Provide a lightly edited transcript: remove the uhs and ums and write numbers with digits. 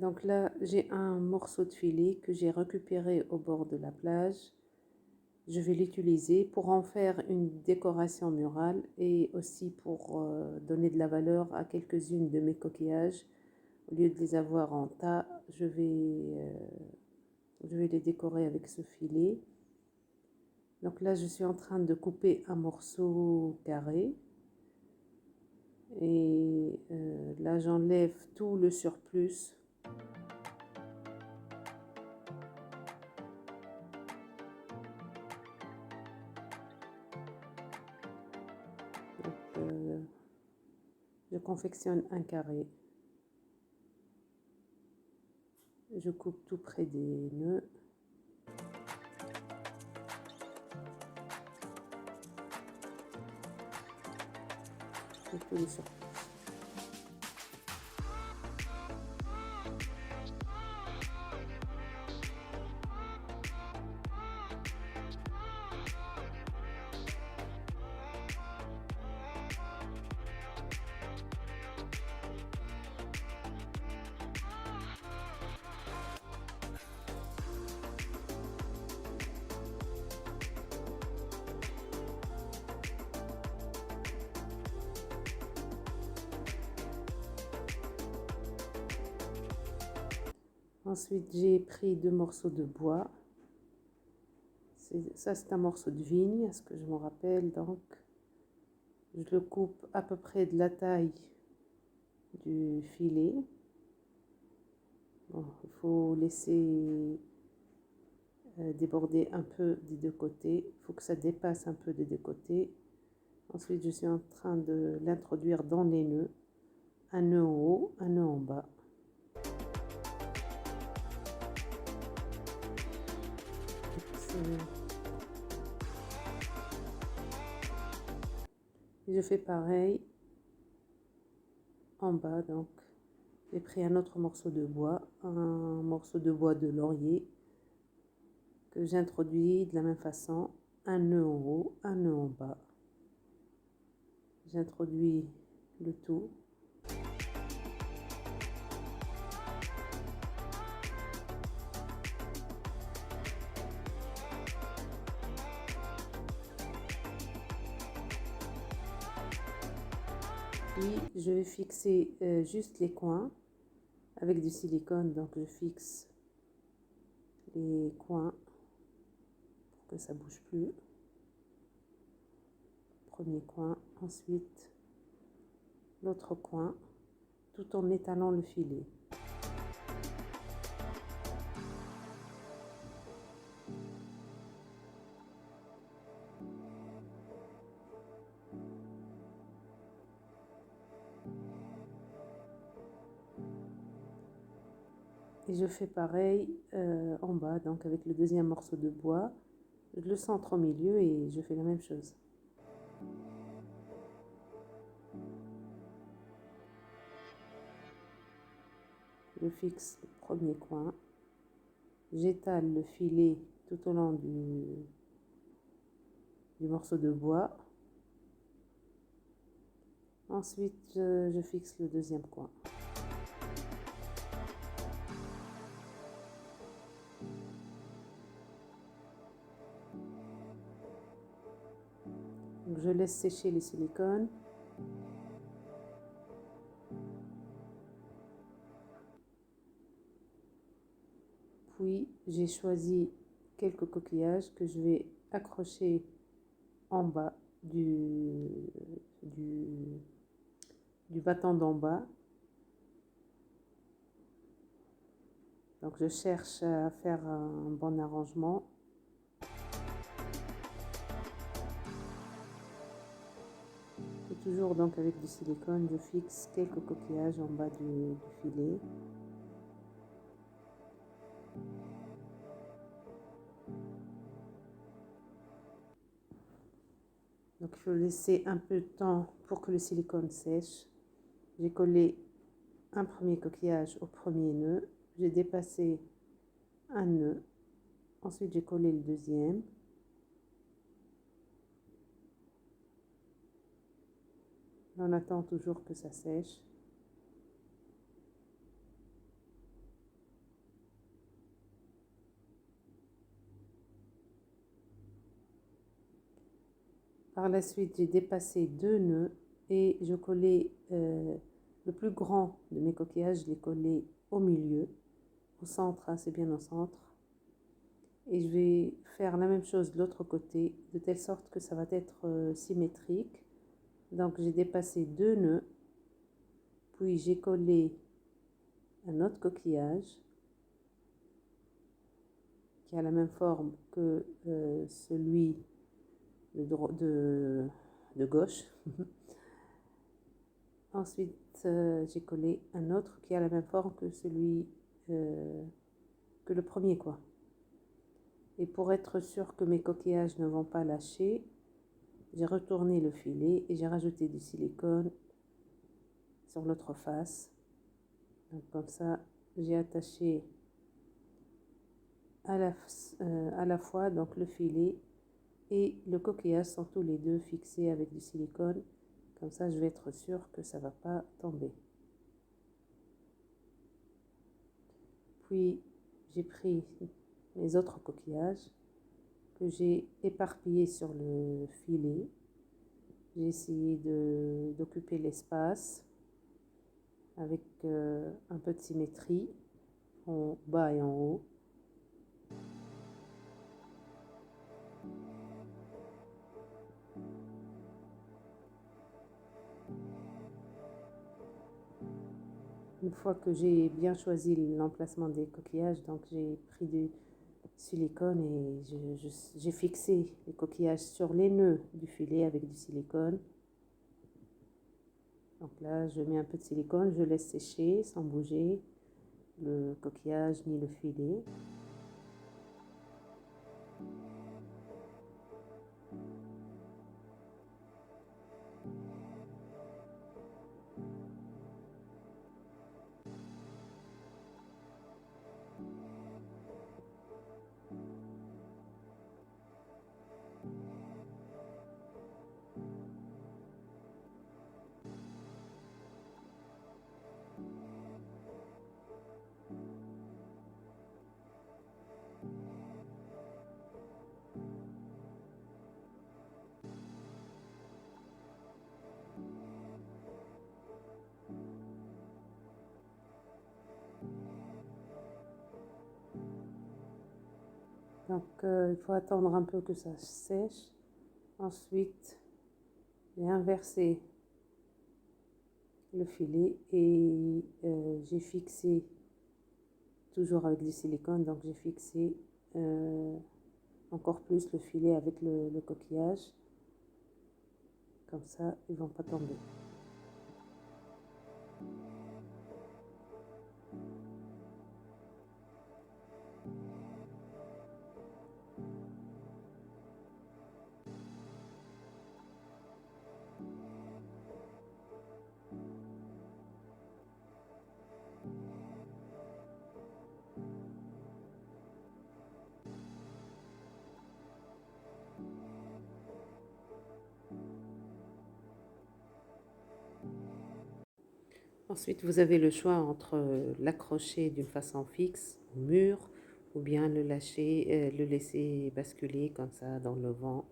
Donc là, j'ai un morceau de filet que j'ai récupéré au bord de la plage. Je vais l'utiliser pour en faire une décoration murale et aussi pour donner de la valeur à quelques-unes de mes coquillages. Au lieu de les avoir en tas, je vais les décorer avec ce filet. Donc là, je suis en train de couper un morceau carré. Et là, j'enlève tout le surplus. Donc, je confectionne un carré. Je coupe tout près des nœuds. Et tout le surplus. Ensuite, j'ai pris 2 morceaux de bois. Ça, c'est un morceau de vigne, à ce que je me rappelle. Donc, je le coupe à peu près de la taille du filet. Bon, il faut laisser déborder un peu des deux côtés. Il faut que ça dépasse un peu des deux côtés. Ensuite, je suis en train de l'introduire dans les nœuds. Un nœud en haut, un nœud en bas. Je fais pareil en bas. Donc, j'ai pris un autre morceau de bois, un morceau de bois de laurier que j'introduis de la même façon. Un nœud en haut, un nœud en bas. J'introduis le tout. Puis je vais fixer juste les coins avec du silicone. Donc je fixe les coins pour que ça bouge plus. Premier coin, ensuite l'autre coin, tout en étalant le filet. Et je fais pareil en bas, donc avec le deuxième morceau de bois. Je le centre au milieu et je fais la même chose. Je fixe le premier coin. J'étale le filet tout au long du morceau de bois. Ensuite, je fixe le deuxième coin. Donc, je laisse sécher le silicone. Puis, j'ai choisi quelques coquillages que je vais accrocher en bas du bâton d'en bas. Donc, je cherche à faire un bon arrangement. Et toujours donc avec du silicone, je fixe quelques coquillages en bas du filet. Donc, il faut laisser un peu de temps pour que le silicone sèche. J'ai collé un premier coquillage au premier nœud. J'ai dépassé un nœud. Ensuite, j'ai collé le deuxième. On attend toujours que ça sèche. Par la suite, j'ai dépassé 2 nœuds et je collais le plus grand de mes coquillages, je l'ai collé au milieu, au centre, hein, c'est bien au centre. Et je vais faire la même chose de l'autre côté, de telle sorte que ça va être symétrique. Donc j'ai dépassé 2 nœuds, puis j'ai collé un autre coquillage qui a la même forme que celui de gauche. Ensuite, j'ai collé un autre qui a la même forme que celui que le premier, quoi. Et pour être sûr que mes coquillages ne vont pas lâcher, j'ai retourné le filet et j'ai rajouté du silicone sur l'autre face. Donc comme ça, j'ai attaché à la fois donc le filet et le coquillage sont tous les deux fixés avec du silicone. Comme ça, je vais être sûre que ça ne va pas tomber. Puis, j'ai pris mes autres coquillages que j'ai éparpillés sur le filet. J'ai essayé d'occuper l'espace avec un peu de symétrie en bas et en haut. Une fois que j'ai bien choisi l'emplacement des coquillages, donc j'ai pris du silicone et j'ai fixé les coquillages sur les nœuds du filet avec du silicone. Donc là, je mets un peu de silicone, je laisse sécher sans bouger le coquillage ni le filet. Donc il faut attendre un peu que ça sèche. Ensuite, j'ai inversé le filet et j'ai fixé, toujours avec du silicone, donc j'ai fixé encore plus le filet avec le coquillage. Comme ça, ils ne vont pas tomber. Ensuite, vous avez le choix entre l'accrocher d'une façon fixe au mur ou bien le lâcher, le laisser basculer comme ça dans le vent